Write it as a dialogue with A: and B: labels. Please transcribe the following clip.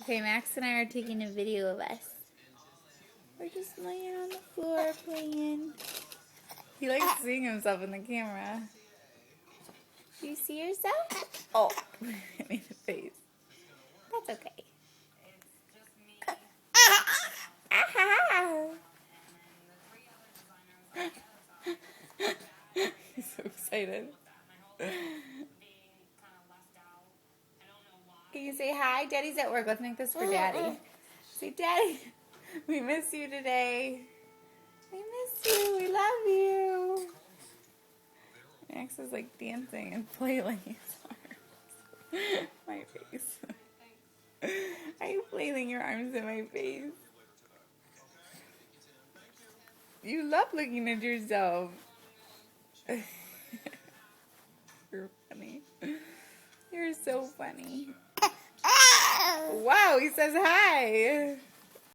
A: Okay, Max and I are taking a video of us. We're just laying on the floor playing. He likes seeing himself in the camera. Do you see yourself? Oh, hit me in the face. That's okay. He's so excited. Can you say hi? Daddy's at work. Let's make this for Daddy. Say, Daddy, we miss you today. We miss you. We love you. Max is like dancing and flailing his arms. My face. Are you flailing your arms in my face? You love looking at yourself. You're funny. You're so funny. Wow, he says hi.